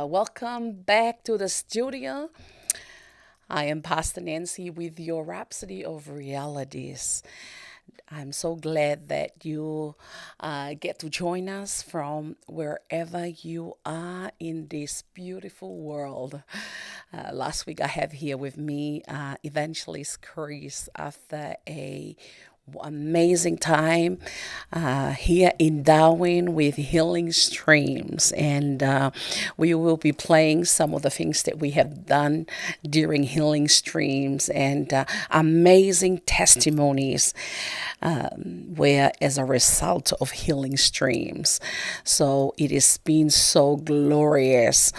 welcome back to the studio. I am Pastor Nancy with your Rhapsody of Realities. I'm so glad that you get to join us from wherever you are in this beautiful world. Last week, I have here with me Evangelist Chris after a amazing time here in Darwin with Healing Streams. And we will be playing some of the things that we have done during Healing Streams and amazing testimonies where as a result of Healing Streams. So it has been so glorious.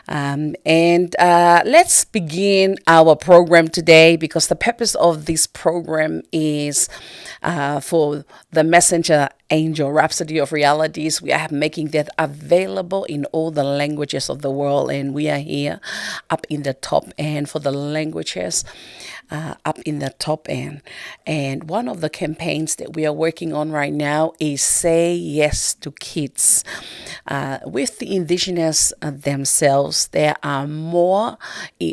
And let's begin our program today because the purpose of this program is for the messenger angel Rhapsody of Realities. We are making that available in all the languages of the world, and we are here up in the top end for the languages up in the top end. And one of the campaigns that we are working on right now is Say Yes to Kids. With the indigenous themselves, there are more,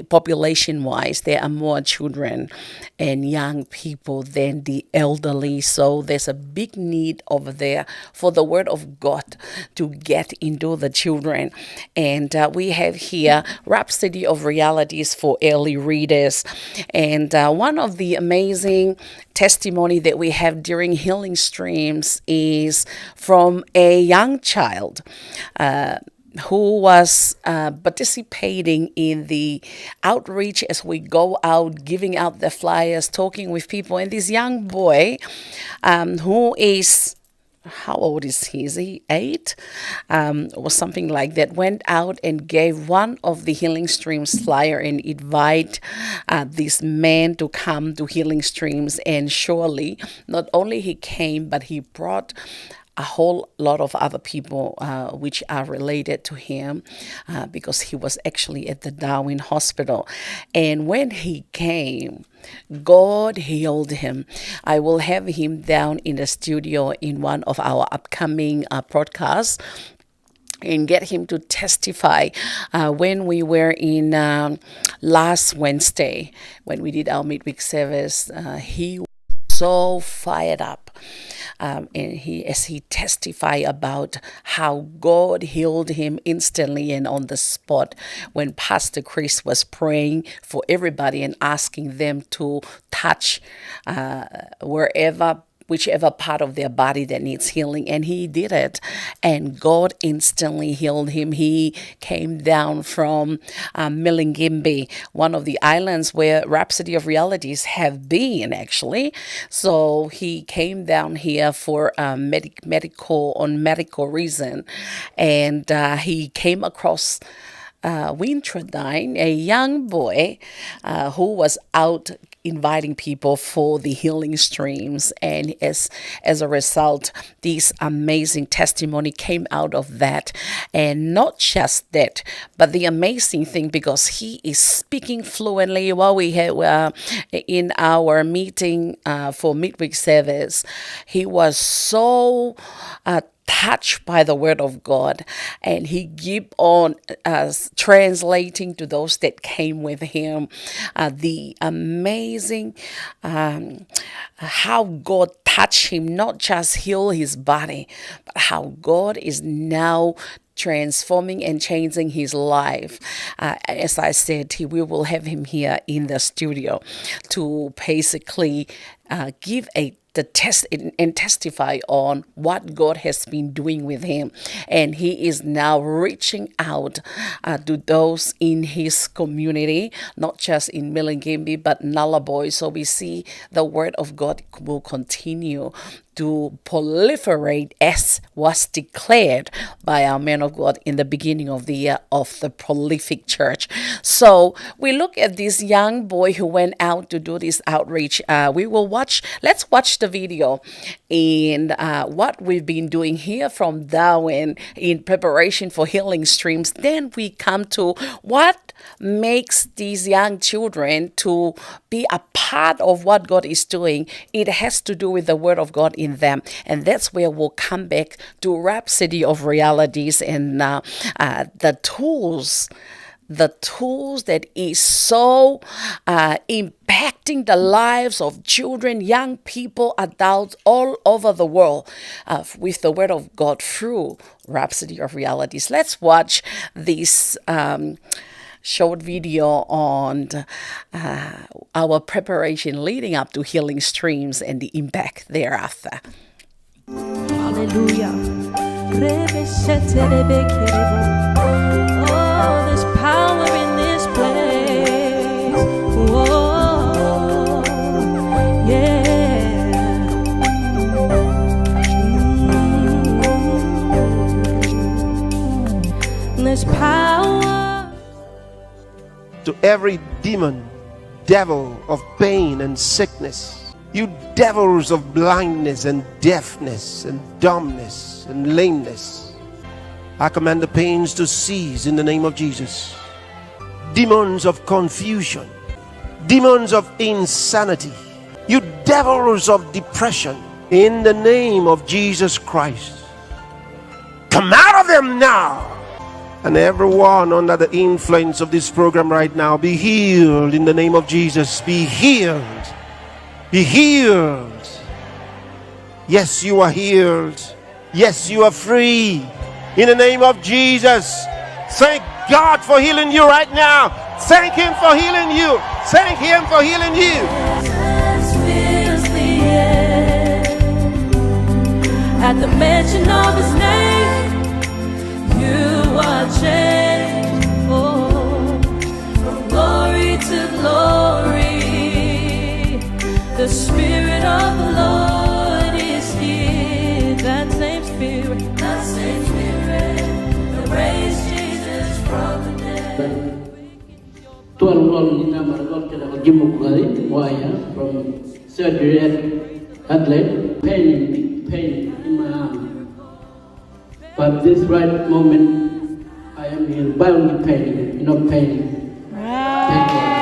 population-wise, there are more children and young people than the elderly. So there's a big need over there for the Word of God to get into the children. And we have here Rhapsody of Realities for early readers. And one of the amazing testimony that we have during Healing Streams is from a young child who was participating in the outreach as we go out, giving out the flyers, talking with people. And this young boy who is, how old is he? Is he 8? Or something like that, went out and gave one of the Healing Streams flyer and invite this man to come to Healing Streams. And surely, not only he came, but he brought a whole lot of other people which are related to him because he was actually at the Darwin Hospital. And when he came, God healed him. I will have him down in the studio in one of our upcoming broadcasts and get him to testify. When we were in last Wednesday, when we did our midweek service, he was so fired up. And as he testified about how God healed him instantly and on the spot when Pastor Chris was praying for everybody and asking them to touch whichever part of their body that needs healing. And he did it. And God instantly healed him. He came down from Milingimbi, one of the islands where Rhapsody of Realities have been, actually. So he came down here for medical reason. And he came across Wintradine, a young boy who was out inviting people for the Healing Streams. And as a result, this amazing testimony came out of that. And not just that, but the amazing thing, because he is speaking fluently. While we had in our meeting for midweek service, he was so touched by the Word of God, and he kept on translating to those that came with him the amazing how God touched him, not just heal his body, but how God is now transforming and changing his life. As I said, we will have him here in the studio to basically give the test and testify on what God has been doing with him. And he is now reaching out to those in his community, not just in Milingimbi, but Nullarbor. So we see the Word of God will continue to proliferate as was declared by our man of God in the beginning of the year of the prolific church. So we look at this young boy who went out to do this outreach. Let's watch the video and what we've been doing here from Darwin in preparation for Healing Streams. Then we come to what makes these young children to be a part of what God is doing. It has to do with the Word of God in them. And that's where we'll come back to Rhapsody of Realities and the tools that is so impacting the lives of children, young people, adults all over the world with the Word of God through Rhapsody of Realities. Let's watch this short video on our preparation leading up to Healing Streams and the impact thereafter. Hallelujah. Oh, there's power in this place. Oh, yeah. There's power. To every demon, devil of pain and sickness, you devils of blindness and deafness and dumbness and lameness, I command the pains to cease in the name of Jesus. Demons of confusion, demons of insanity, you devils of depression, in the name of Jesus Christ, come out of them now. And everyone under the influence of this program right now, be healed in the name of Jesus. Be healed. Be healed. Yes, you are healed. Yes, you are free. In the name of Jesus. Thank God for healing you right now. Thank Him for healing you. Thank Him for healing you. At the mention of His name, you are changed. Oh, from glory to glory, the Spirit of the Lord is here. That same Spirit that raised Jesus from the dead. From surgery at Adelaide, pain in my arm. But this right moment, I am in violent pain, not pain. Thank God.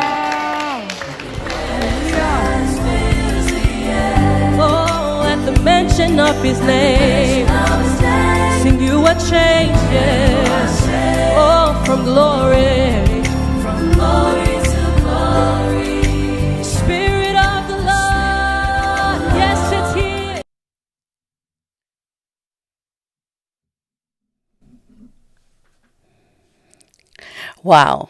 Oh, at the mention of His name, sing you a change, yes. Oh, from glory to glory. Spirit of the Lord, yes, it's here. Wow.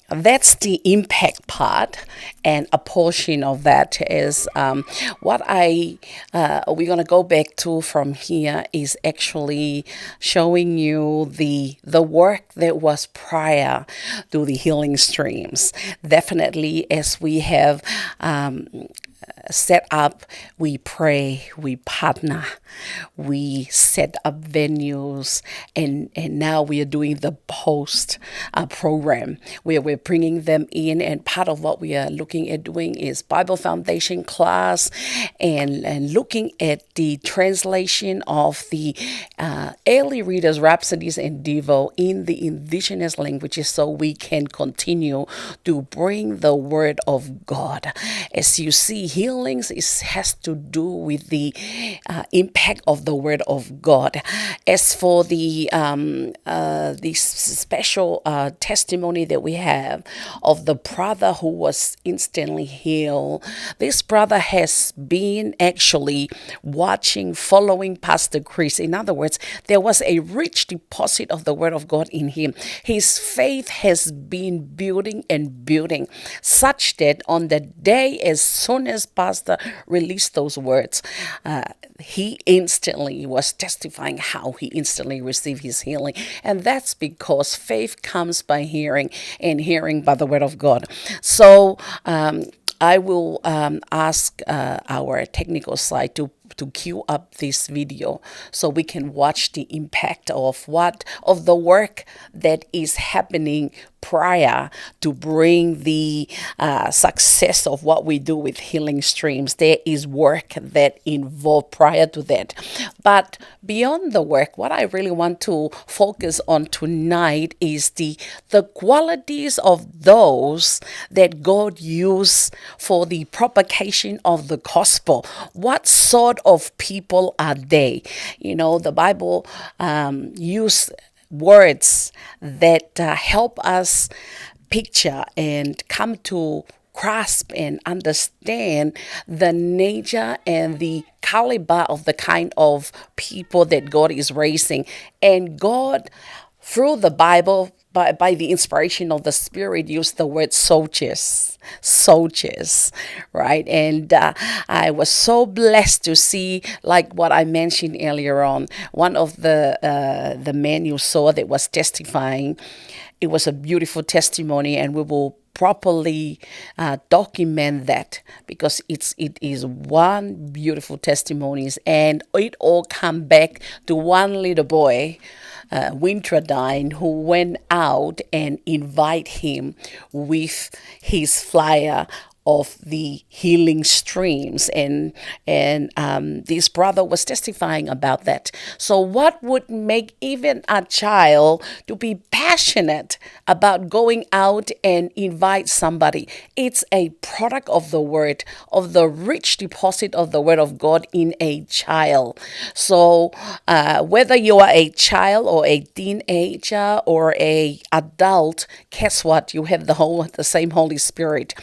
That's the impact part, and a portion of that is what we're gonna go back to from here is actually showing you the work that was prior to the healing streams. Definitely, as we have set up, we pray, we partner, we set up venues, and now we are doing the post program where we're bringing them in, and part of what we are looking at doing is Bible Foundation class and looking at the translation of the early readers, Rhapsodies and Devo in the indigenous languages so we can continue to bring the word of God. As you see, healings has to do with the impact of the word of God. As for the special testimony that we have of the brother who was instantly healed, this brother has been actually watching, following Pastor Chris. In other words, there was a rich deposit of the word of God in him. His faith has been building and building, such that on the day as soon as Pastor released those words, he instantly was testifying how he instantly received his healing. And that's because faith comes by hearing, and hearing by the word of God. So I will ask our technical side to queue up this video so we can watch the impact of the work that is happening prior to bring the success of what we do with healing streams. There is work that involved prior to that. But beyond the work, what I really want to focus on tonight is the qualities of those that God used for the propagation of the gospel. What sort sort of people are they? You know, the Bible use words that help us picture and come to grasp and understand the nature and the caliber of the kind of people that God is raising. And God, through the Bible, by the inspiration of the Spirit, used the word soldiers, right? And I was so blessed to see, like what I mentioned earlier on, one of the men you saw that was testifying. It was a beautiful testimony, and we will properly document that, because it is one beautiful testimonies, and it all come back to one little boy, Wintradine, who went out and invite him with his flyer of the healing streams, and this brother was testifying about that. So what would make even a child to be passionate about going out and invite somebody? It's a product of the word, of the rich deposit of the word of God in a child. So whether you are a child or a teenager or a adult, guess what? You have the same Holy Spirit.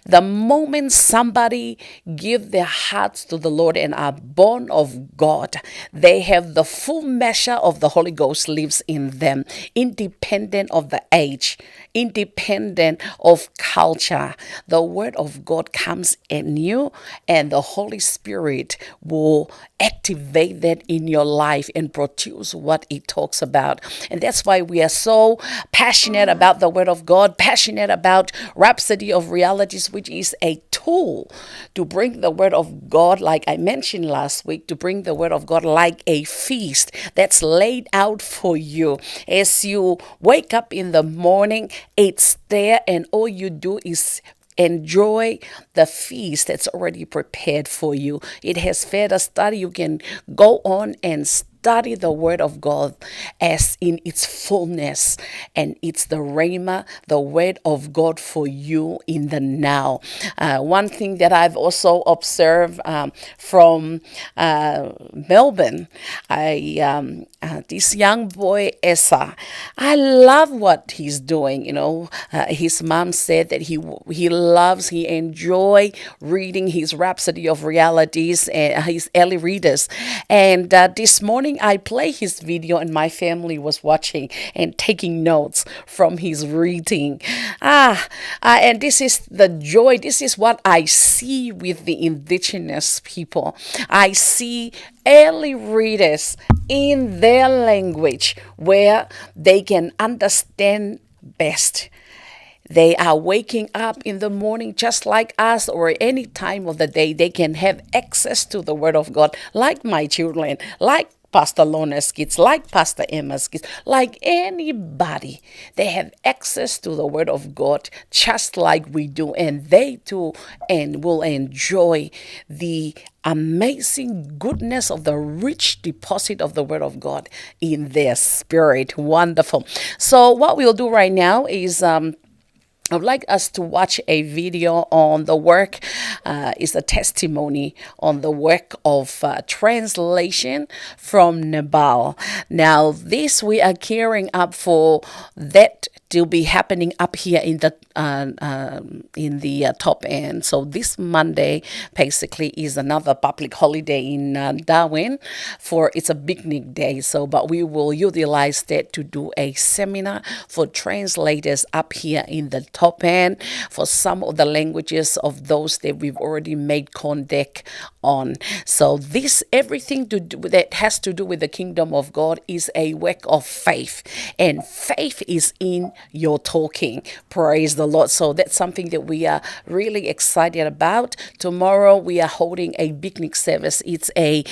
The moment somebody give their hearts to the Lord and are born of God, they have the full measure of the Holy Ghost lives in them, independent of the age, independent of culture. The word of God comes in you, and the Holy Spirit will activate that in your life and produce what it talks about. And that's why we are so passionate about the word of God, passionate about Rhapsody of Realities, which is a tool to bring the word of God, like I mentioned last week, to bring the word of God like a feast that's laid out for you. As you wake up in the morning, it's there, and all you do is enjoy the feast that's already prepared for you. It has fed a study. You can go on and study the word of God as in its fullness, and it's the rhema, the word of God for you in the now. One thing that I've also observed from Melbourne, this young boy Esa, I love what he's doing. You know, his mom said that he enjoy reading his Rhapsody of Realities and his early readers. And this morning I play his video, and my family was watching and taking notes from his reading. And this is the joy. This is what I see with the indigenous people. I see early readers in their language where they can understand best. They are waking up in the morning just like us, or any time of the day. They can have access to the word of God, like my children, like Pastor Lona's kids, like Pastor Emma's kids, like anybody. They have access to the word of God just like we do, and they too and will enjoy the amazing goodness of the rich deposit of the word of God in their spirit. Wonderful. So what we'll do right now is I would like us to watch a video on the work. It's a testimony on the work of translation from Nepal. Now, this we are gearing up for that to be happening up here in the top end. So this Monday basically is another public holiday in Darwin, for it's a picnic day. So, but we will utilize that to do a seminar for translators up here in the top end for some of the languages of those that we've already made contact on. So this everything to do that has to do with the kingdom of God is a work of faith, and faith is in your talking. Praise the Lord. So that's something that we are really excited about. Tomorrow we are holding a picnic service. It's a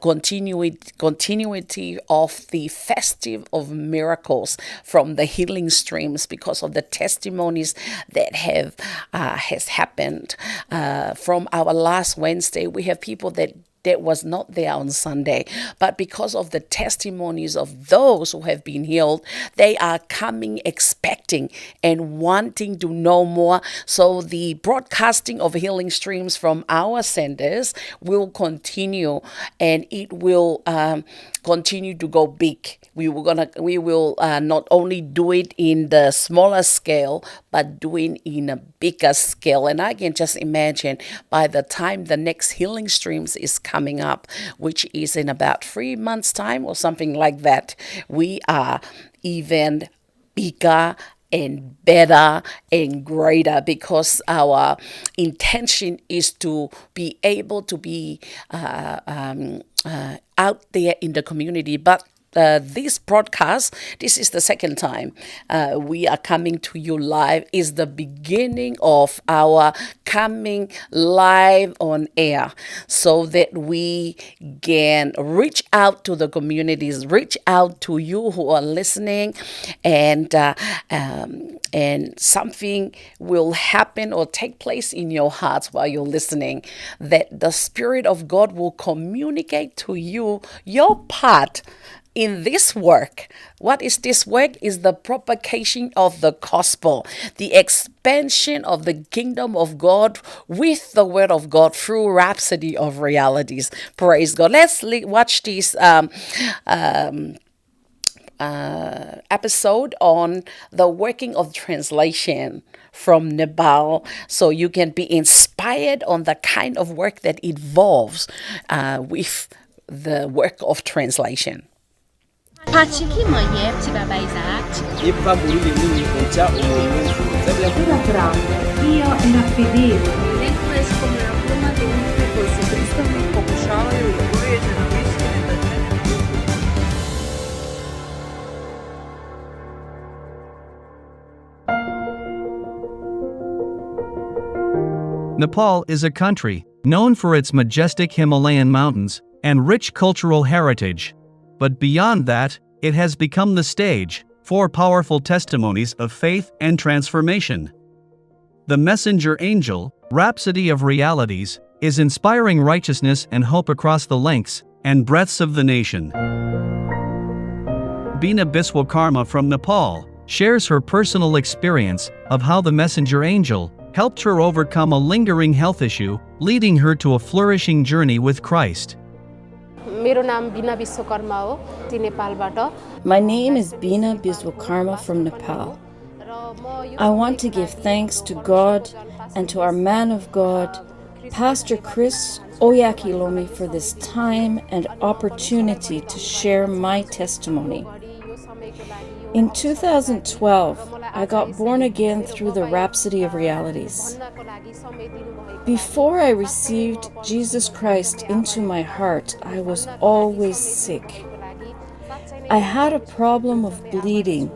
continuity of the festive of miracles from the healing streams, because of the testimonies that has happened from our last Wednesday. We have people that that was not there on Sunday. But because of the testimonies of those who have been healed, they are coming expecting and wanting to know more. So the broadcasting of healing streams from our centers will continue, and it will continue to go big. We will not only do it in the smaller scale, but doing in a bigger scale. And I can just imagine by the time the next healing streams is coming up, which is in about 3 months' time or something like that, we are even bigger and better and greater, because our intention is to be able to be out there in the community. But this broadcast, this is the second time we are coming to you live, is the beginning of our coming live on air, so that we can reach out to the communities, reach out to you who are listening, and something will happen or take place in your hearts while you're listening, that the Spirit of God will communicate to you your part in this work. What is this work? Is the propagation of the gospel, the expansion of the kingdom of God with the word of God through Rhapsody of Realities. Praise God. Let's watch this episode on the working of translation from Nepal, so you can be inspired on the kind of work that involves with the work of translation. Patrzyki moje przybabajzać. D'altronde, Dio era fedele. Dentro es come la pluma di un figlio, se Cristo mi pokušava i udvoje ženovistvene Nepal is a country known for its majestic Himalayan mountains and rich cultural heritage. But beyond that, it has become the stage for powerful testimonies of faith and transformation. The Messenger Angel, Rhapsody of Realities, is inspiring righteousness and hope across the lengths and breadths of the nation. Beena Biswakarma from Nepal shares her personal experience of how the Messenger Angel helped her overcome a lingering health issue, leading her to a flourishing journey with Christ. मेरो नाम बीना विश्वकर्मा हो ती नेपालबाट My name is Beena Biswakarma from Nepal. I want to give thanks to God and to our man of God, Pastor Chris Oyakhilome, for this time and opportunity to share my testimony. In 2012, I got born again through the Rhapsody of Realities. Before I received Jesus Christ into my heart, I was always sick. I had a problem of bleeding,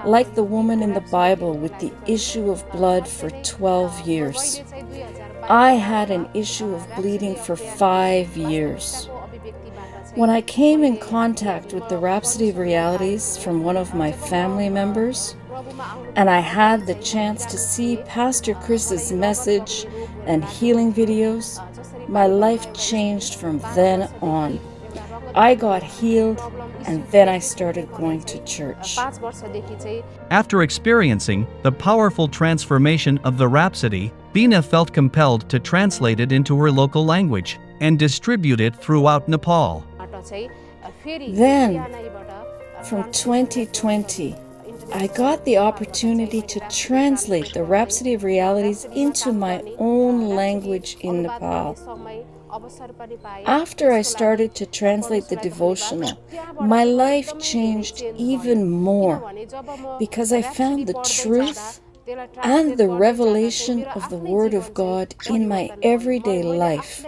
like the woman in the Bible with the issue of blood for 12 years. I had an issue of bleeding for 5 years. When I came in contact with the Rhapsody of Realities from one of my family members, and I had the chance to see Pastor Chris's message and healing videos, my life changed from then on. I got healed, and then I started going to church. After experiencing the powerful transformation of the Rhapsody, Beena felt compelled to translate it into her local language and distribute it throughout Nepal. Then, from 2020, I got the opportunity to translate the Rhapsody of Realities into my own language in Nepal. After I started to translate the devotional, my life changed even more because I found the truth and the revelation of the Word of God in my everyday life,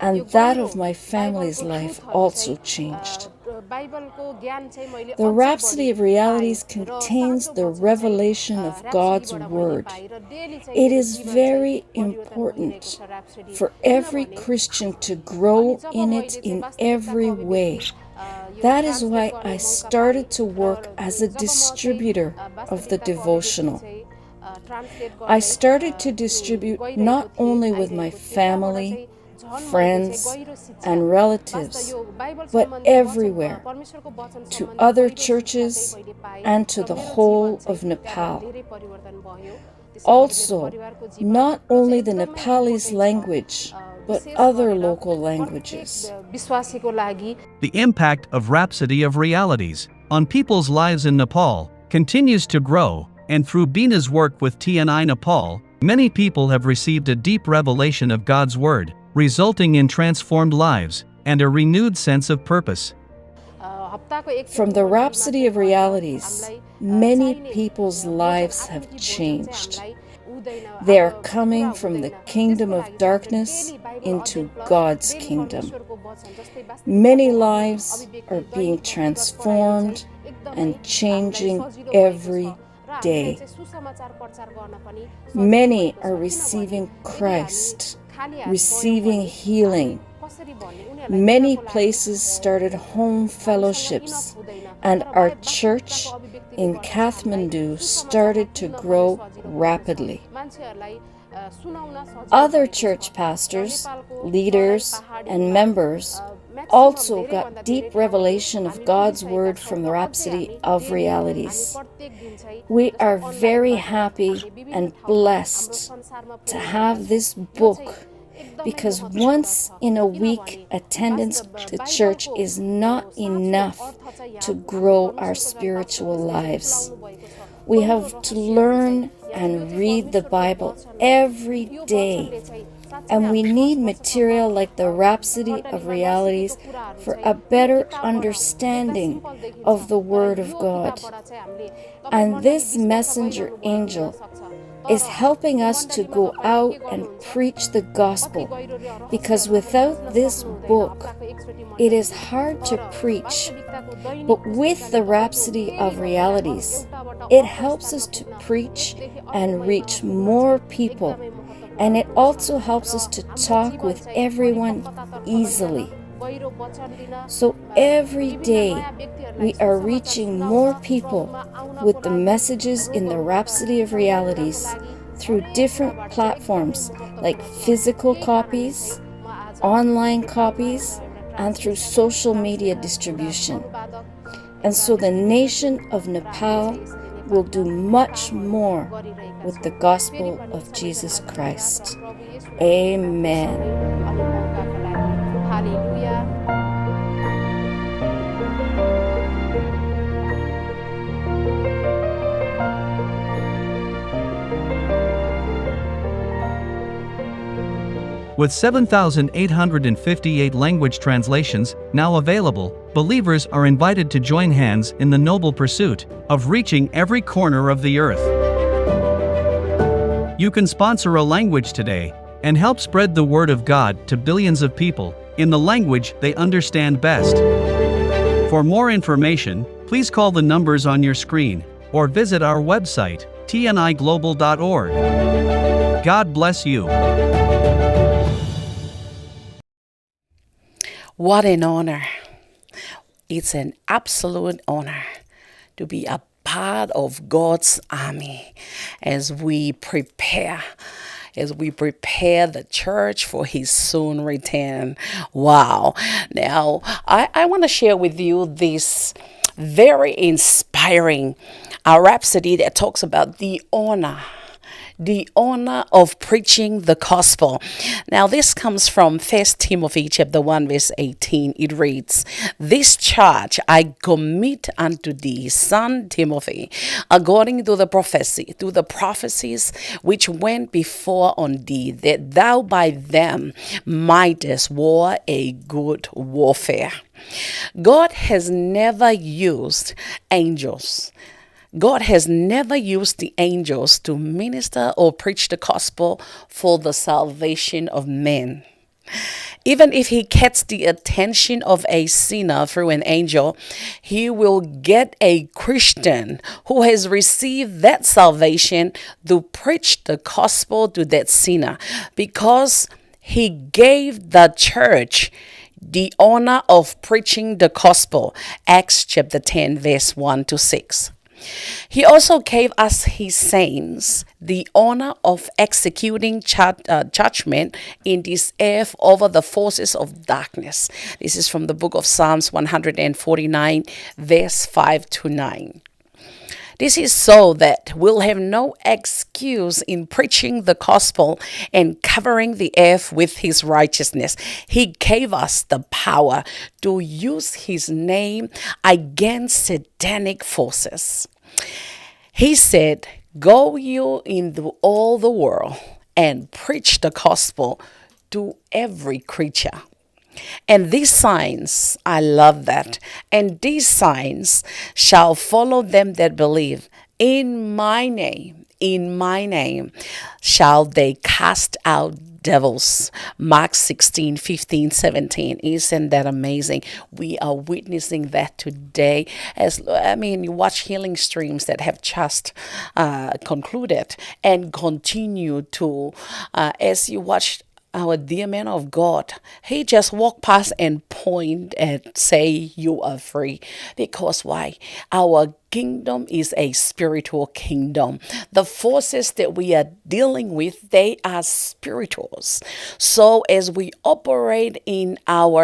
and that of my family's life also changed. The Rhapsody of Realities contains the revelation of God's Word. It is very important for every Christian to grow in it in every way. That is why I started to work as a distributor of the devotional. I started to distribute not only with my family, friends, and relatives, but everywhere, to other churches and to the whole of Nepal. Also, not only the Nepalese language, but other local languages. The impact of Rhapsody of Realities on people's lives in Nepal continues to grow, and through Bina's work with TNI Nepal, many people have received a deep revelation of God's Word, resulting in transformed lives and a renewed sense of purpose. From the Rhapsody of Realities, many people's lives have changed. They are coming from the kingdom of darkness into God's kingdom. Many lives are being transformed and changing every day. Many are receiving Christ, receiving healing. Many places started home fellowships, and our church in Kathmandu started to grow rapidly. Other church pastors, leaders, and members also got deep revelation of God's Word from the Rhapsody of Realities. We are very happy and blessed to have this book, because once in a week attendance to church is not enough to grow our spiritual lives. We have to learn and read the Bible every day, and we need material like the Rhapsody of Realities for a better understanding of the Word of God. And this messenger angel is helping us to go out and preach the gospel, because without this book, it is hard to preach. But with the Rhapsody of Realities, it helps us to preach and reach more people, and it also helps us to talk with everyone easily. So every day we are reaching more people with the messages in the Rhapsody of Realities through different platforms like physical copies, online copies, and through social media distribution. And so the nation of Nepal will do much more with the gospel of Jesus Christ. Amen. Hallelujah. With 7,858 language translations now available, believers are invited to join hands in the noble pursuit of reaching every corner of the earth. You can sponsor a language today and help spread the word of God to billions of people in the language they understand best. For more information, please call the numbers on your screen or visit our website, tniglobal.org. God bless you. What an honor. It's an absolute honor to be a part of God's army as we prepare the church for his soon return. Wow. Now, I want to share with you this very inspiring rhapsody that talks about the honor of preaching the gospel. Now, this comes from 1 Timothy chapter 1, verse 18. It reads, "This charge I commit unto thee, son Timothy, according to the prophecies which went before on thee, that thou by them mightest war a good warfare." God has never used angels. God has never used the angels to minister or preach the gospel for the salvation of men. Even if he gets the attention of a sinner through an angel, he will get a Christian who has received that salvation to preach the gospel to that sinner, because he gave the church the honor of preaching the gospel. Acts chapter 10, verse 1 to 6. He also gave us his saints the honor of executing judgment in this earth over the forces of darkness. This is from the book of Psalms 149, verse 5 to 9. This is so that we'll have no excuse in preaching the gospel and covering the earth with his righteousness. He gave us the power to use his name against satanic forces. He said, "Go you into all the world and preach the gospel to every creature." And these signs, I love that. And these signs shall follow them that believe. In my name shall they cast out devils. Mark 16, 15, 17. Isn't that amazing? We are witnessing that today. You watch healing streams that have just concluded and continue to, as you watch our dear man of God, he just walked past and point and say, "You are free." Because why? Our kingdom is a spiritual kingdom. The forces that we are dealing with, they are spirituals. So as we operate in as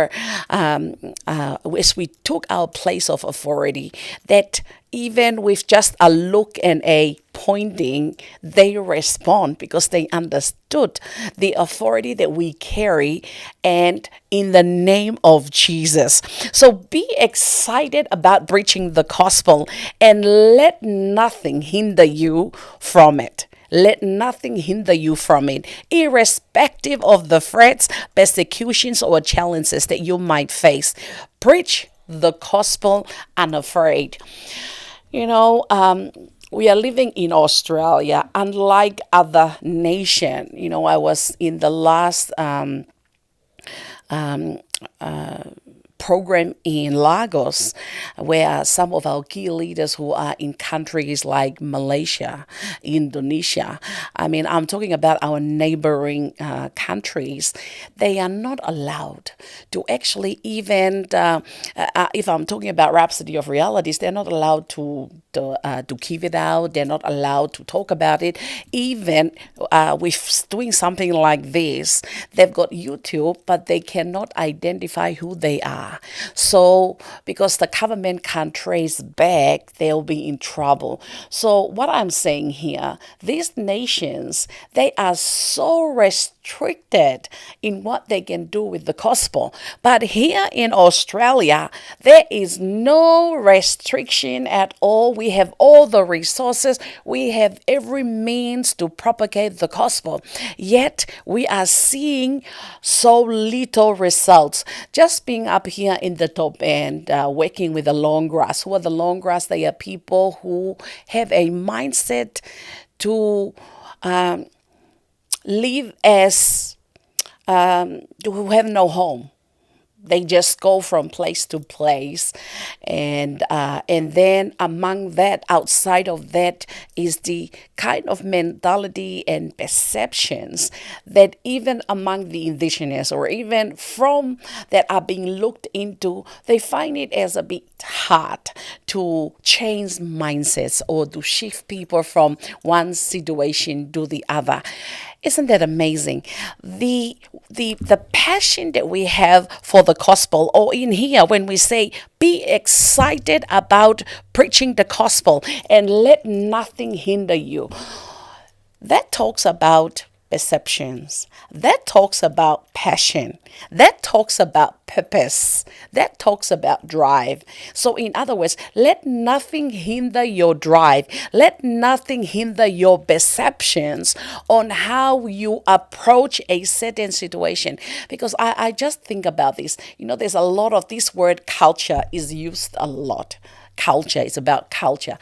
we took our place of authority, that even with just a look and a pointing, they respond because they understood the authority that we carry and in the name of Jesus. So be excited about preaching the gospel and let nothing hinder you from it. Let nothing hinder you from it, irrespective of the threats, persecutions, or challenges that you might face. Preach the gospel unafraid. We are living in Australia, unlike other nations. I was in the last program in Lagos, where some of our key leaders who are in countries like Malaysia, Indonesia, I'm talking about our neighboring countries, they are not allowed to actually even, if I'm talking about Rhapsody of Realities, they're not allowed to give it out. They're not allowed to talk about it. Even with doing something like this, they've got YouTube, but they cannot identify who they are. So because the government can't trace back, they'll be in trouble. So what I'm saying here, these nations, they are so restricted in what they can do with the gospel. But here in Australia, there is no restriction at all. We have all the resources. We have every means to propagate the gospel. Yet we are seeing so little results. Just being up here in the top end, working with the long grass. Who are the long grass? They are people who have a mindset to live as who have no home. They just go from place to place, and then among that, outside of that, is the kind of mentality and perceptions that even among the indigenous or even from that are being looked into, they find it as a bit hard to change mindsets or to shift people from one situation to the other. Isn't that amazing? The passion that we have for the gospel, or in here when we say, be excited about preaching the gospel and let nothing hinder you. That talks about perceptions. That talks about passion. That talks about purpose. That talks about drive. So in other words, let nothing hinder your drive. Let nothing hinder your perceptions on how you approach a certain situation. Because I just think about this. There's a lot of this word culture is used a lot. Culture is about culture.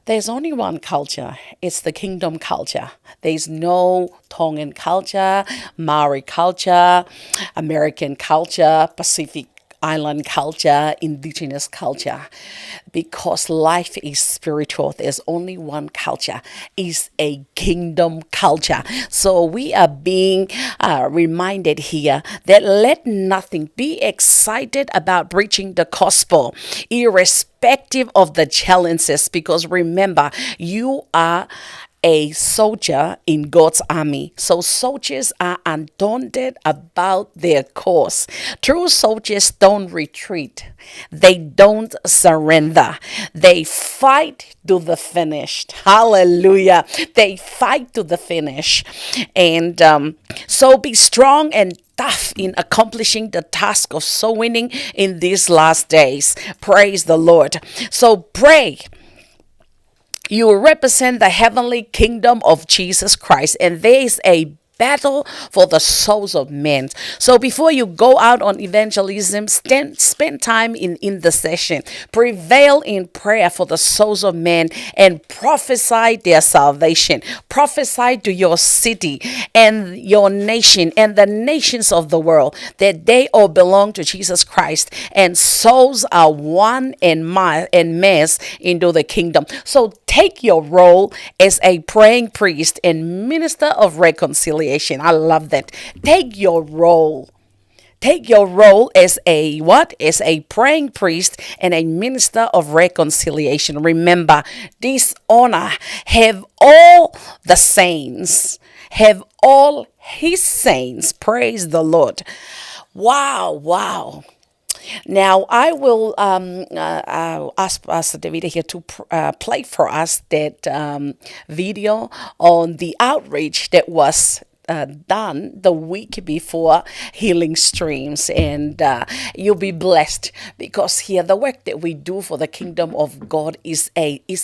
There's only one culture. It's the kingdom culture. There's no Tongan culture, Maori culture, American culture, Pacific island culture, indigenous culture, because life is spiritual. There's only one culture. It's a kingdom culture. So we are being reminded here that let nothing, be excited about preaching the gospel, irrespective of the challenges, because remember, you are a soldier in God's army. So soldiers are undaunted about their cause. True soldiers don't retreat. They don't surrender. They fight to the finish. Hallelujah. They fight to the finish. And so be strong and tough in accomplishing the task of soul winning in these last days. Praise the Lord. So pray. You represent the heavenly kingdom of Jesus Christ, and there is a battle for the souls of men. So before you go out on evangelism, spend time in intercession. Prevail in prayer for the souls of men and prophesy their salvation. Prophesy to your city and your nation and the nations of the world that they all belong to Jesus Christ and souls are one and mass into the kingdom. So take your role as a praying priest and minister of reconciliation. I love that. Take your role. Take your role as a what? As a praying priest and a minister of reconciliation. Remember, this honor have all the saints, have all his saints. Praise the Lord. Wow. Now, I will ask Pastor David here to play for us that video on the outreach that was done the week before Healing Streams, and you'll be blessed because here the work that we do for the kingdom of God is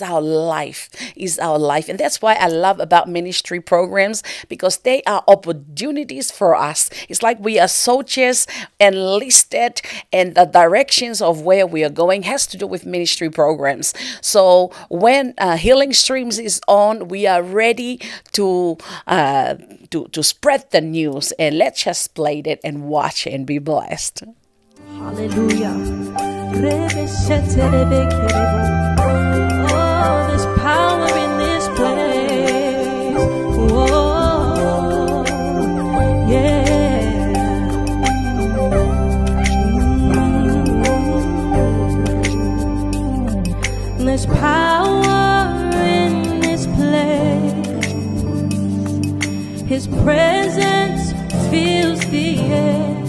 our life, and that's why I love about ministry programs, because they are opportunities for us. It's like we are soldiers enlisted, and the directions of where we are going has to do with ministry programs. So when Healing Streams is on, we are ready to spread the news, and let's just play it and watch and be blessed. Hallelujah. Oh, there's power in this place. Oh, yeah. There's power in this place. His presence fills the air.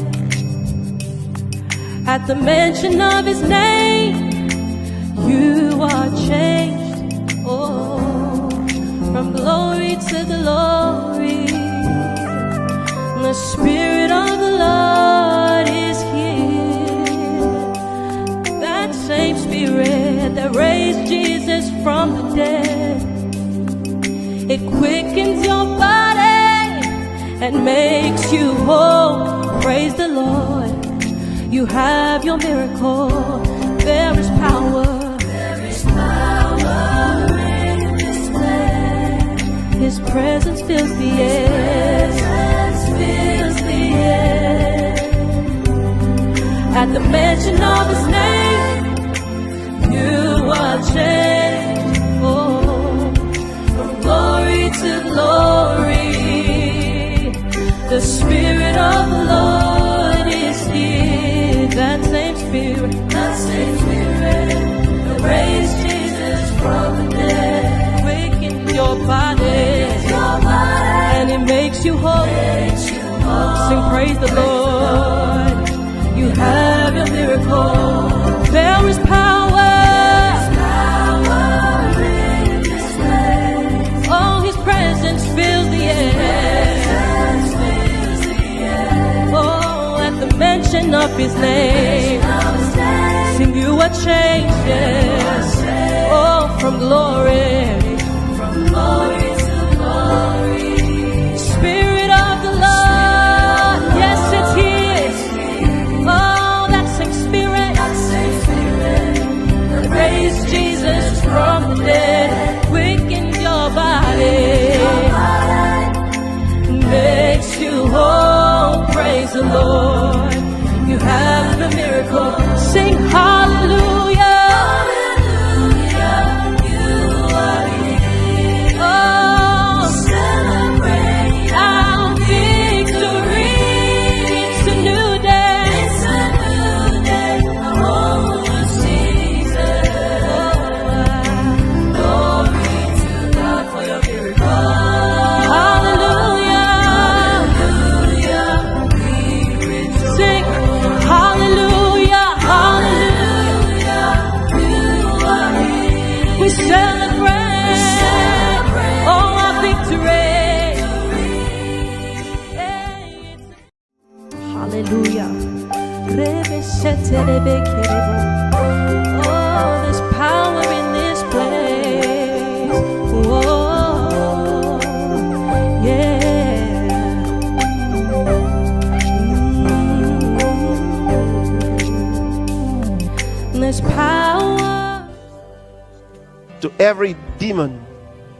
At the mention of his name, you are changed. Oh, from glory to glory. The Spirit of the Lord is here. That same Spirit that raised Jesus from the dead, it quickens your body and makes you whole. Praise the Lord. You have your miracle. There is power. There is power in this place. His presence fills the air. Fills the air. At the mention of his name, you are changed. Oh, from glory to glory. The Spirit of the Lord is here. That same Spirit that raised Jesus from the dead, quickens your body, and it makes you whole. Sing praise the Lord. You have your miracle. There is power. In this place. Oh, his presence fills the air. Mention of his name, sing you a change, yes. Oh, from glory to glory. Spirit of the Lord, yes, it's here. Oh, that same Spirit that raised Jesus from the dead, quickens your body, makes you whole. Praise the Lord. You have a miracle. Sing hallelujah. Oh, celebrate our victory. It's a new day. It's a new day. A whole new season. Glory to God for your miracle. Hallelujah. Hallelujah. Sing hallelujah. Hallelujah. We celebrate all our victory. Hallelujah. Oh, there's power in this place. Oh, yeah. There's power. To every demon,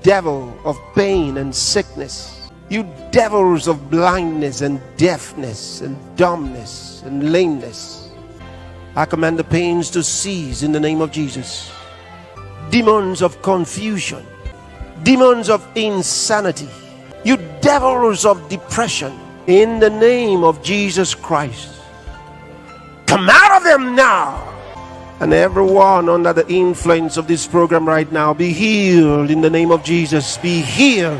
devil of pain and sickness, you devils of blindness and deafness and dumbness and lameness, I command the pains to cease in the name of Jesus. Demons of confusion, demons of insanity, you devils of depression, in the name of Jesus Christ, come out of them now. And everyone under the influence of this program right now, be healed in the name of Jesus. Be healed.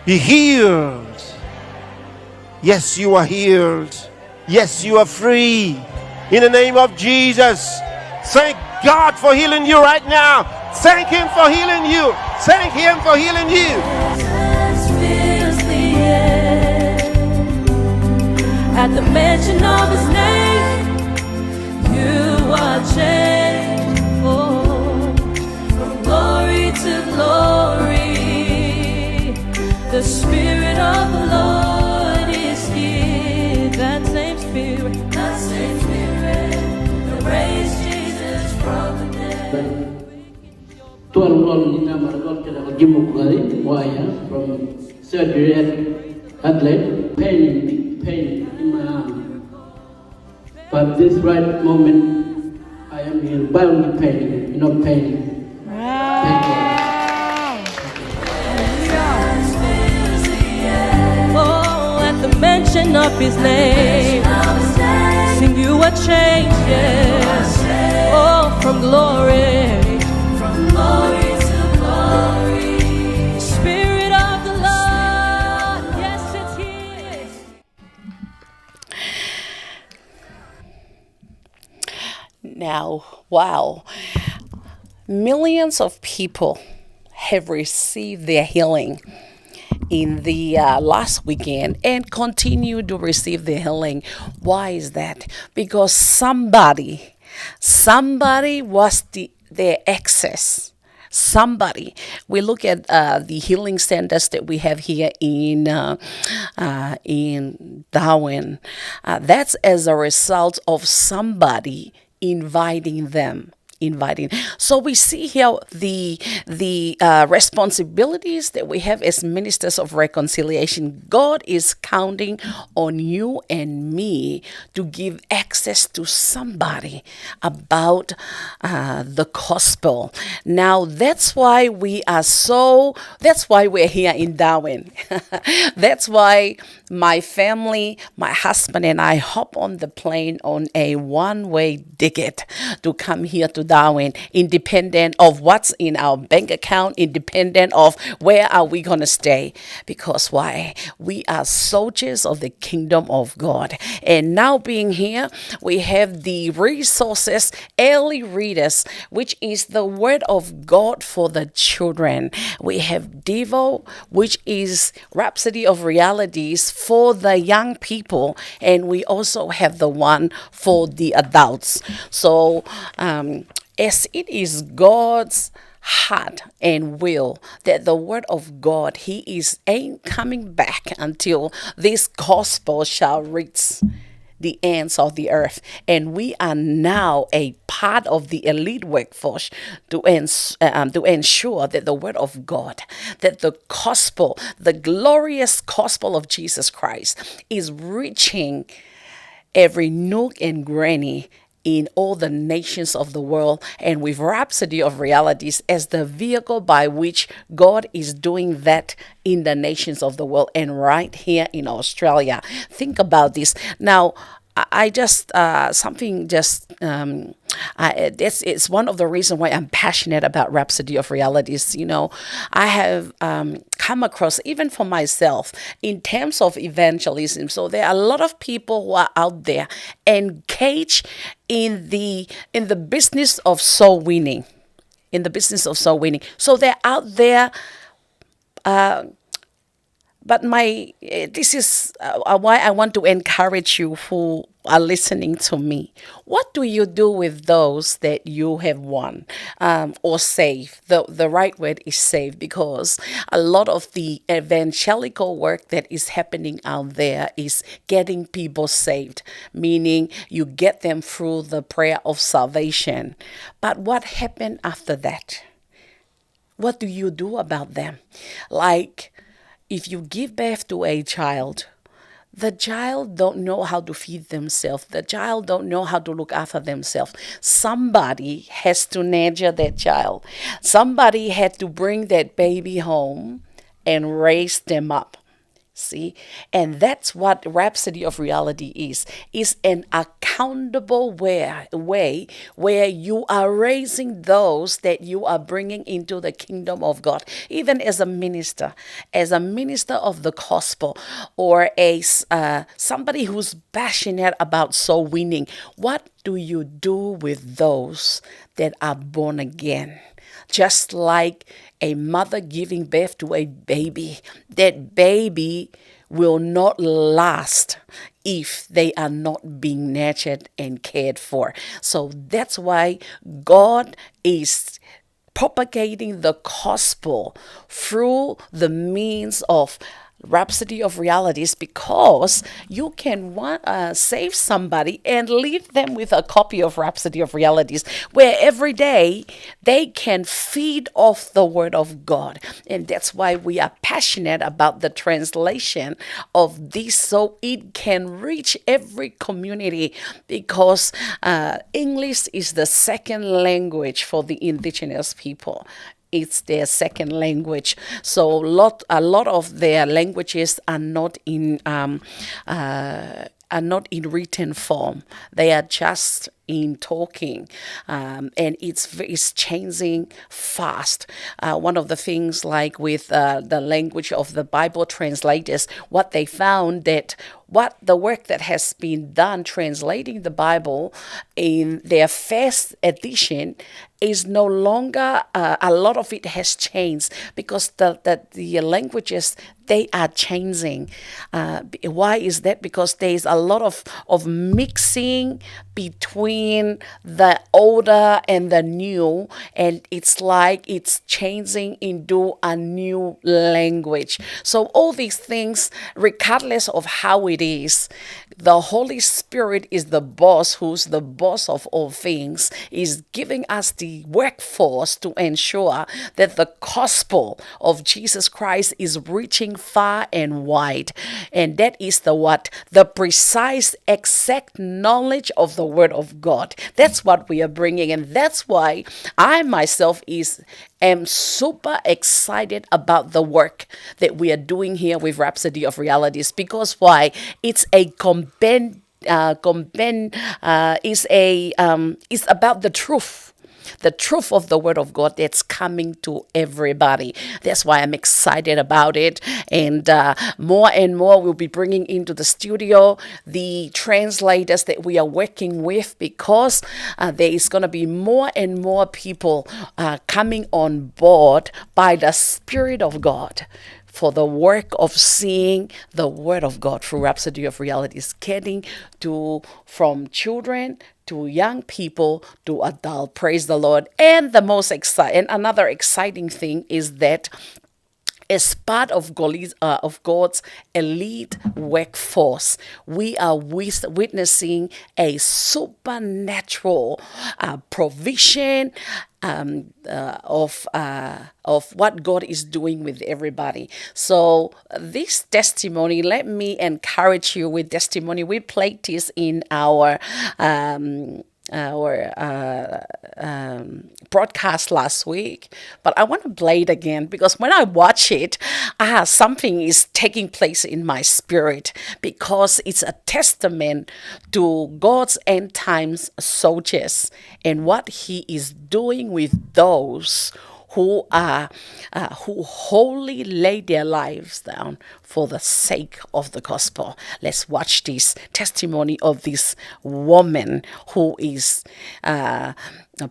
Be healed. Yes, you are healed. Yes, you are free. In the name of Jesus. Thank God for healing you right now. Thank Him for healing you. Thank Him for healing you. At the mention of His name, you are changed. Oh, from glory to glory. The Spirit of the Lord is here. That same Spirit that raised Jesus from the dead. From surgery at leg, pain in my arm. But this right moment, I am in violent pain, not pain. Thank you. Oh, at the mention of His name, sing you a change, yes. Oh, from glory to glory. Spirit of the Lord, yes, it's here. Now, wow, millions of people have received their healing in the last weekend and continue to receive the healing. Why is that? Because somebody was their access. Somebody. We look at the healing centers that we have here in Darwin. That's as a result of somebody inviting them. So we see here the responsibilities that we have as ministers of reconciliation. God is counting on you and me to give access to somebody about the gospel. Now that's why we're here in Darwin. That's why my family, my husband and I hop on the plane on a one-way ticket to come here to Darwin, independent of what's in our bank account, independent of where are we going to stay. Because why? We are soldiers of the kingdom of God. And now being here, we have the resources, early readers, which is the word of God for the children. We have Devo, which is Rhapsody of Realities for the young people. And we also have the one for the adults. So, as it is God's heart and will that the word of God, He ain't coming back until this gospel shall reach the ends of the earth. And we are now a part of the elite workforce to ensure that the word of God, that the gospel, the glorious gospel of Jesus Christ is reaching every nook and cranny in all the nations of the world, and with Rhapsody of Realities as the vehicle by which God is doing that in the nations of the world and right here in Australia. Think about this. Now, I just something just it's one of the reasons why I'm passionate about Rhapsody of Realities. I have come across, even for myself, in terms of evangelism. So there are a lot of people who are out there engaged in the business of soul winning. In the business of soul winning. So they're out there. But this is why I want to encourage you who are listening to me. What do you do with those that you have won or saved? The right word is saved, because a lot of the evangelical work that is happening out there is getting people saved, meaning you get them through the prayer of salvation. But what happened after that? What do you do about them? Like, if you give birth to a child, the child don't know how to feed themselves. The child don't know how to look after themselves. Somebody has to nurture that child. Somebody had to bring that baby home and raise them up. See, and that's what Rhapsody of Reality is an accountable way where you are raising those that you are bringing into the kingdom of God, even as a minister of the gospel, or somebody who's passionate about soul winning. What do you do with those that are born again? Just like a mother giving birth to a baby, that baby will not last if they are not being nurtured and cared for. So that's why God is propagating the gospel through the means of Rhapsody of Realities, because you can save somebody and leave them with a copy of Rhapsody of Realities, where every day they can feed off the Word of God. And that's why we are passionate about the translation of this, so it can reach every community, because English is the second language for the indigenous people. It's their second language. So a lot of their languages are not in written form. They are just in talking, and it's changing fast. One of the things, like with the language of the Bible translators, what they found that what the work that has been done translating the Bible in their first edition is no longer, a lot of it has changed, because the languages, they are changing. Why is that? Because there is a lot of mixing between the older and the new, and it's like it's changing into a new language. So all these things, regardless of how it is, the Holy Spirit is the boss, who's the boss of all things, is giving us the workforce to ensure that the gospel of Jesus Christ is reaching far and wide. And that is the precise, exact knowledge of the Word of God. That's what we are bringing, and that's why I myself am super excited about the work that we are doing here with Rhapsody of Realities. Because why? It's a it's about the truth. The truth of the Word of God that's coming to everybody. That's why I'm excited about it. And more we'll be bringing into the studio the translators that we are working with, because there is going to be more and more people coming on board by the Spirit of God for the work of seeing the Word of God through Rhapsody of Realities, getting from children to young people to adult. Praise the Lord. And another exciting thing is that as part of God's elite workforce, we are witnessing a supernatural provision of what God is doing with everybody. So this testimony, let me encourage you with testimony. We played this in our broadcast last week, but I want to play it again because when I watch it, something is taking place in my spirit, because it's a testament to God's end times soldiers and what He is doing with those who wholly lay their lives down for the sake of the gospel. Let's watch this testimony of this woman who is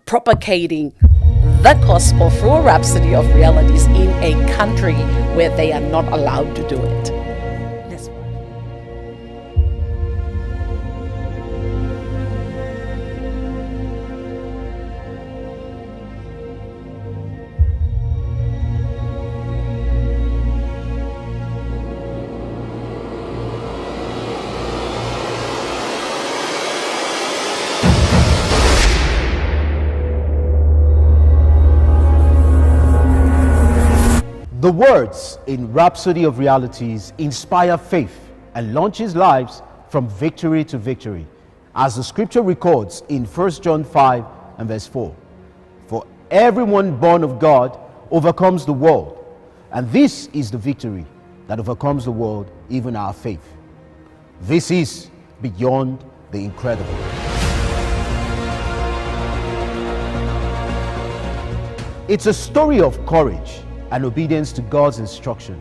propagating the gospel through a rhapsody of realities in a country where they are not allowed to do it. Let's watch. The words in Rhapsody of Realities inspire faith and launches lives from victory to victory, as the scripture records in 1 John 5 and verse 4. For everyone born of God overcomes the world, and this is the victory that overcomes the world, even our faith. This is beyond the incredible. It's a story of courage and obedience to God's instruction.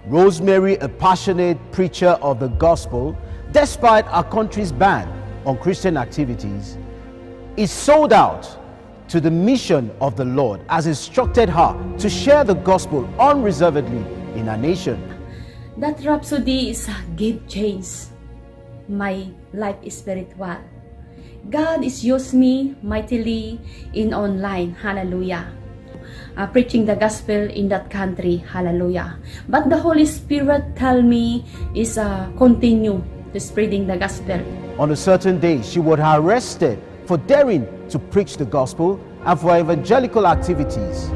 Rosemary, a passionate preacher of the gospel, despite our country's ban on Christian activities, is sold out to the mission of the Lord, as instructed her to share the gospel unreservedly in our nation. That rhapsody is a game change my life is spiritual. God is used me mightily in online. Hallelujah. Preaching the gospel in that country. Hallelujah. But the Holy Spirit tell me is continue to spreading the gospel. On a certain day, she was arrested for daring to preach the gospel and for evangelical activities.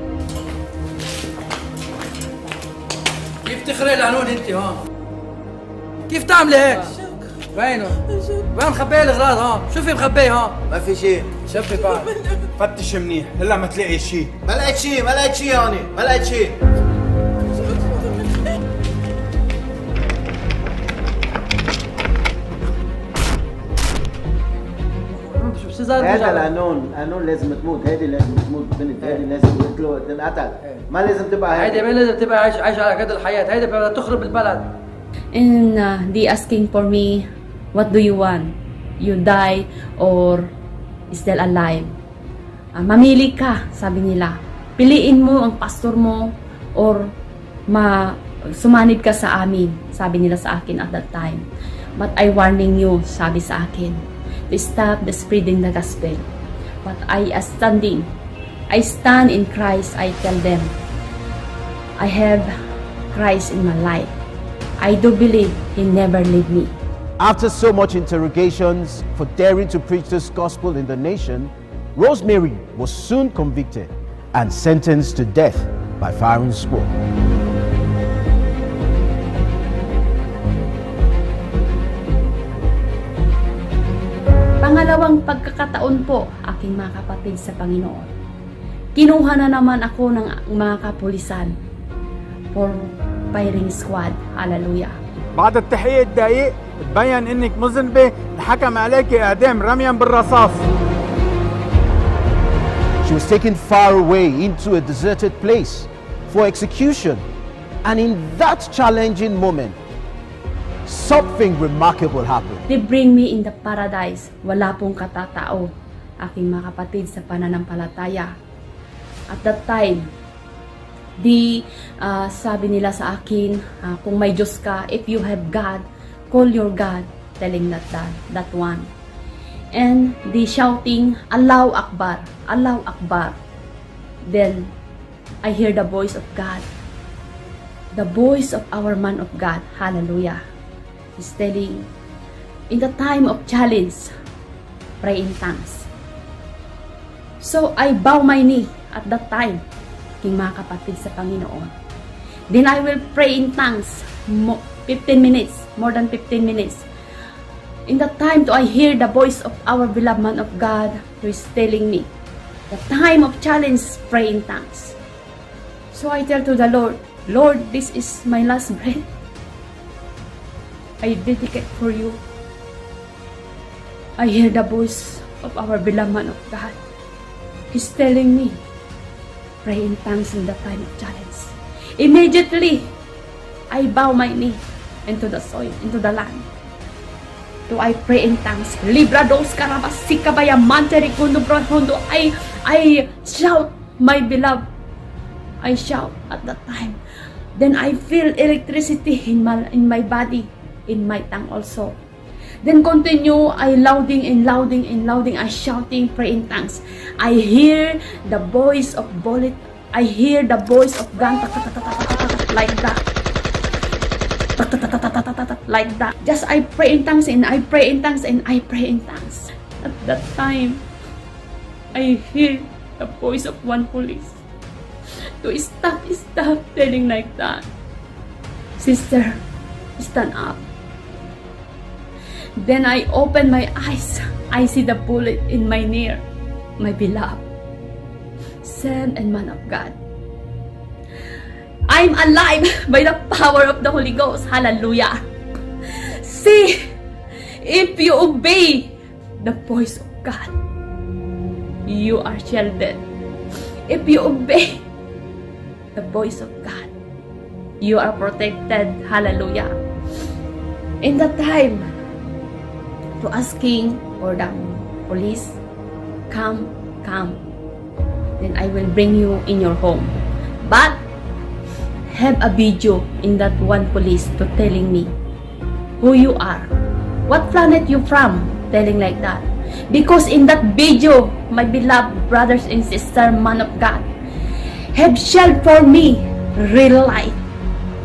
كيف تخرق القانون انت ها؟ كيف تعملي هيك؟ وينه؟ وين مخبي الاغراض ها؟ شو في مخبي ها؟ ما في شيء. شوفي بعد. فتش منيح، هلا ما تلاقي شيء. ما لقيت شيء هون، ما لقيت شيء. هذا القانون لازم تموت، هذه لازم تموت بنت، هذه لازم تنقتل، ما لازم تبقى هيدي ما لازم تبقى عايش على قد الحياة، هيدي بدها تخرب البلد. And they asking for me, what do you want? You die or still alive? Mamili ka, sabi nila. Piliin mo ang pastor mo or sumanib ka sa amin, sabi nila sa akin at that time. But I warning you, sabi sa akin, to stop the spreading the gospel. But I stand in Christ. I tell them, I have Christ in my life. I do believe He never leave me. After so much interrogations for daring to preach this gospel in the nation, Rosemary was soon convicted and sentenced to death by firing squad. Pangalawang pagkakataon po, aking mga kapatid sa Panginoon. Kinuha na naman ako ng mga kapulisan for firing squad. Hallelujah. بعد التحقيق الدقيق تبين انك مذنبة، الحكم عليك اعدام رميا بالرصاص. She was taken far away into a deserted place for execution, and in that challenging moment, something remarkable happened. They bring me in the paradise. Wala pong katatao, aking mga kapatid sa pananampalataya. At that time, sabi nila sa akin, kung may Diyos ka, if you have God, call your God, telling that one. And they shouting, Allahu Akbar, Allahu Akbar. Then, I hear the voice of God. the voice of our man of God, hallelujah, is telling, in the time of challenge, pray in tongues. So, I bow my knee at that time, aking mga kapatid sa Panginoon. Then I will pray in tongues, 15 minutes, more than 15 minutes. In that time, I hear the voice of our beloved man of God who is telling me, the time of challenge, pray in tongues. So I tell to the Lord, Lord, this is my last breath. I dedicate for you. I hear the voice of our beloved man of God. He's telling me, pray in tongues in the time of challenge. Immediately, I bow my knee into the soil, into the land. Do I pray in tongues? Librados karabasika baya manteri kundo brohondo. I shout, my beloved. I shout at that time. Then I feel electricity in my body, in my tongue also. Then continue, I louding and louding and louding, I shouting, pray in tongues. I hear the voice of bullet. I hear the voice of gun, like that. Like that. Just I pray in tongues and I pray in tongues and I pray in tongues. At that time, I hear the voice of one police. To stop, telling like that. Sister, stand up. Then I open my eyes. I see the bullet in my near, my beloved son and man of God. I'm alive by the power of the Holy Ghost. Hallelujah. See, if you obey the voice of God, you are shielded. If you obey the voice of God, you are protected. Hallelujah. In that time, to asking for the police, come. Then I will bring you in your home. But have a video in that one police to telling me who you are, what planet you from, telling like that. Because in that video, my beloved brothers and sisters, man of God, have shared for me real life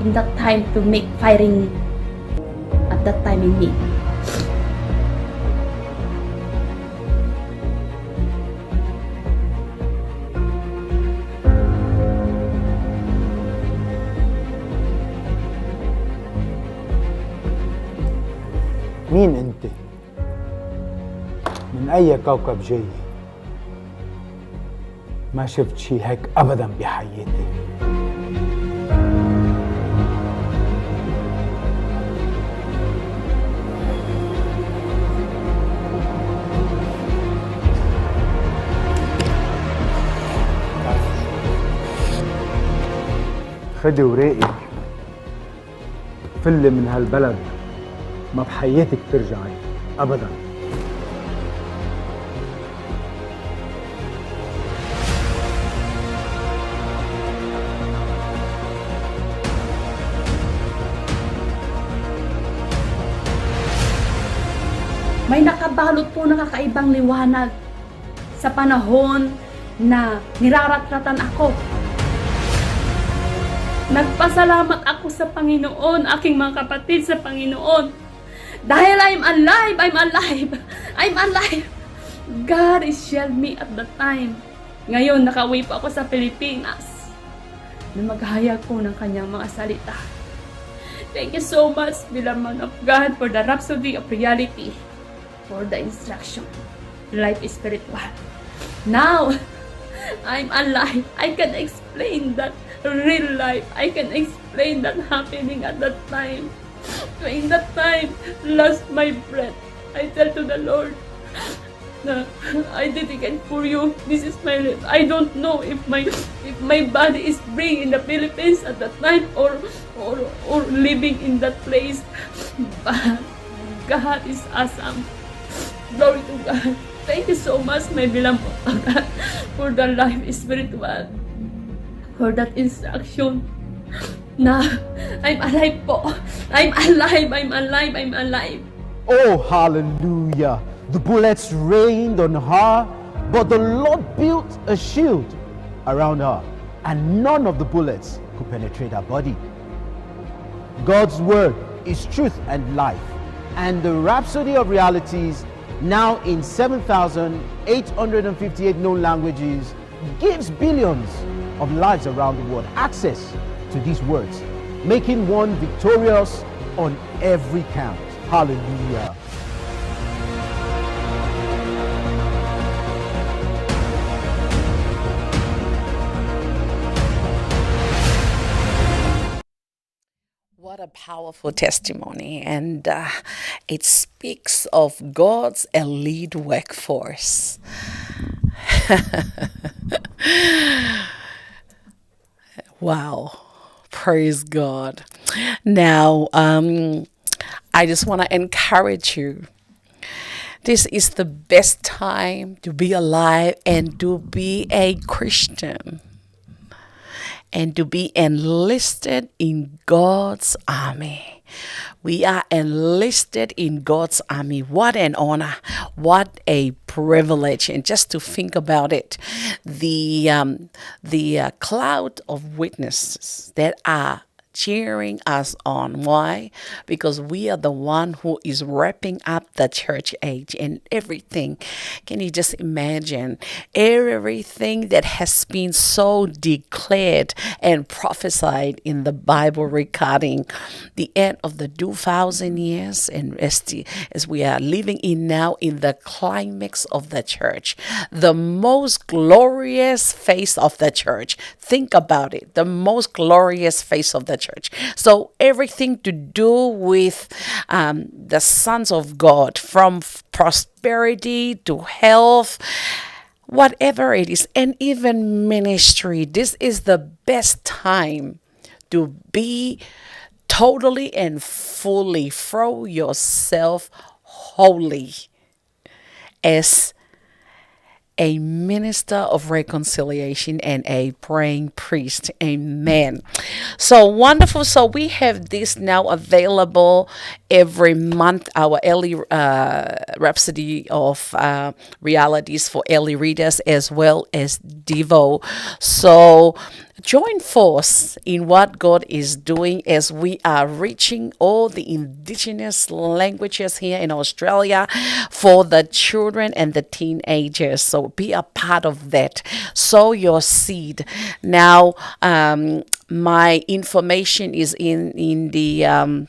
in that time to make firing at that time in me. مين انت؟ من اي كوكب جاي؟ ما شفت شي هيك ابدا بحياتي. خدي ورقي فل من هالبلد، ما بحياتك ترجعي ابدا. May nakabalot po na kakaibang liwanag sa panahon na niraratratan ako. Nagpasalamat ako sa Panginoon, aking mga kapatid sa Panginoon. Dahil I'm alive. God is shield me at the time. Ngayon, nakauwi po ako sa Pilipinas na maghahayag po ng kanyang mga salita. Thank you so much, beloved man of God, for the rhapsody of reality, for the instruction. Life is spiritual. Now, I'm alive. I can explain that real life. I can explain that happening at that time. So in that time, lost my breath. I tell to the Lord, I dedicate for you. This is my life. I don't know if my body is being in the Philippines at that time or living in that place. But God is awesome. Glory to God. Thank you so much, my beloved God, for the life spiritual, for that instruction. Now, I'm alive po. I'm alive. Oh, hallelujah. The bullets rained on her, but the Lord built a shield around her, and none of the bullets could penetrate her body. God's word is truth and life. And the Rhapsody of Realities, now in 7,858 known languages, gives billions of lives around the world access to these words, making one victorious on every count. Hallelujah. What a powerful testimony, and it speaks of God's elite workforce. Wow, praise God. Now, I just want to encourage you. This is the best time to be alive and to be a Christian, and to be enlisted in God's army. We are enlisted in God's army. What an honor. What a privilege. And just to think about it, the cloud of witnesses that are cheering us on. Why? Because we are the one who is wrapping up the church age and everything. Can you just imagine everything that has been so declared and prophesied in the Bible regarding the end of the 2000 years, and as we are living in now in the climax of the church, the most glorious phase of the church. Think about it, the most glorious phase of the church. So everything to do with the sons of God, from prosperity to health, whatever it is, and even ministry, this is the best time to be totally and fully throw yourself wholly as a minister of reconciliation and a praying priest. Amen. So wonderful. So we have this now available every month, our early Rhapsody of Realities for early readers, as well as Devo. So join force in what God is doing as we are reaching all the indigenous languages here in Australia for the children and the teenagers. So be a part of that. Sow your seed. Now, my information is in the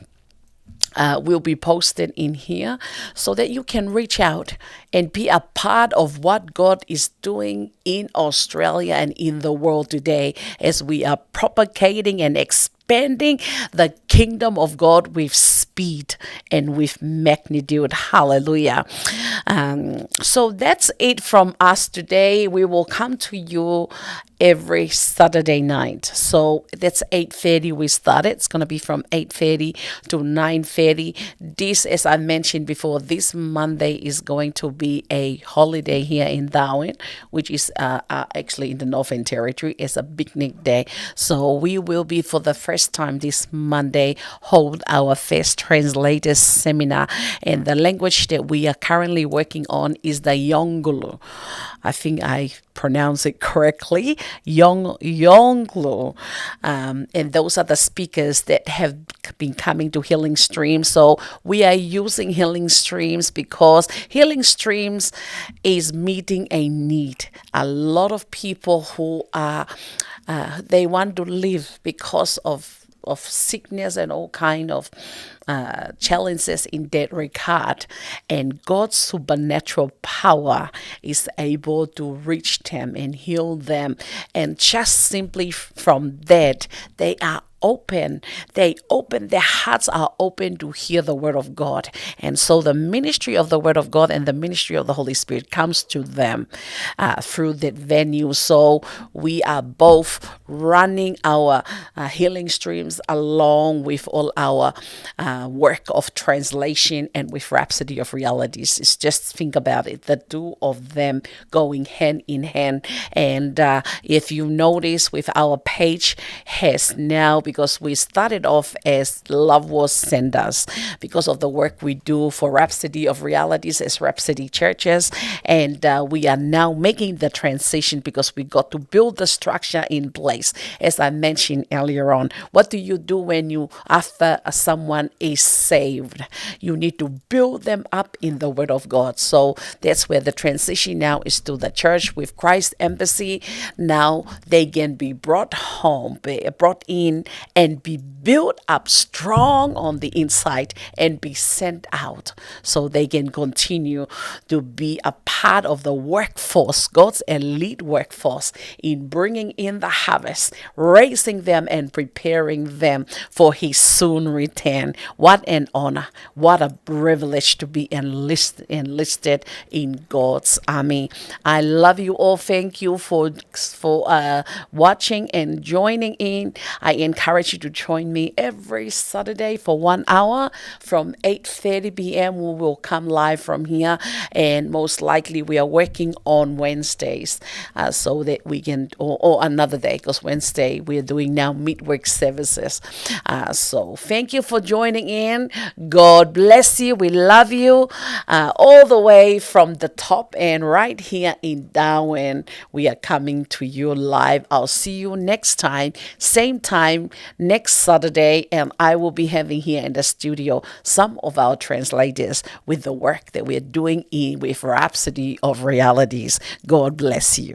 will be posted in here so that you can reach out and be a part of what God is doing in Australia and in the world today as we are propagating and expanding the kingdom of God with speed and with magnitude. Hallelujah. So that's it from us today. We will come to you every Saturday night. So that's 8:30 we started. It's going to be from 8:30 to 9:30. This, as I mentioned before, this Monday is going to be a holiday here in Darwin, which is actually in the Northern Territory. It's a picnic day. So we will be, for the first time this Monday, hold our first translators seminar. And the language that we are currently working on is the Yongulu. I think I pronounce it correctly, Yonglu. And those are the speakers that have been coming to Healing Streams. So we are using Healing Streams because Healing Streams is meeting a need. A lot of people who are, they want to live because of sickness and all kind of challenges in that regard, and God's supernatural power is able to reach them and heal them, and just simply from that they are open. Their hearts are open to hear the word of God. And so the ministry of the word of God and the ministry of the Holy Spirit comes to them through that venue. So we are both running our healing streams along with all our work of translation and with Rhapsody of Realities. It's just, think about it, the two of them going hand in hand. And if you notice, with our page has now become because we started off as Loveworld senders because of the work we do for Rhapsody of Realities as Rhapsody churches. And we are now making the transition because we got to build the structure in place. As I mentioned earlier on, what do you do when you, after someone is saved? You need to build them up in the Word of God. So that's where the transition now is to the church with Christ Embassy. Now they can be brought home, be brought in, and be built up strong on the inside and be sent out so they can continue to be a part of the workforce, God's elite workforce, in bringing in the harvest, raising them and preparing them for His soon return. What an honor, what a privilege to be enlisted in God's army. I love you all. Thank you for watching and joining in. I encourage you to join me every Saturday for 1 hour from 8:30 p.m. We will come live from here, and most likely we are working on Wednesdays so that we can, or another day, because Wednesday we are doing now midweek services. So thank you for joining in. God bless you. We love you all the way from the top and right here in Darwin. We are coming to you live. I'll see you next time, same time next Saturday, and I will be having here in the studio some of our translators with the work that we're doing with Rhapsody of Realities. God bless you.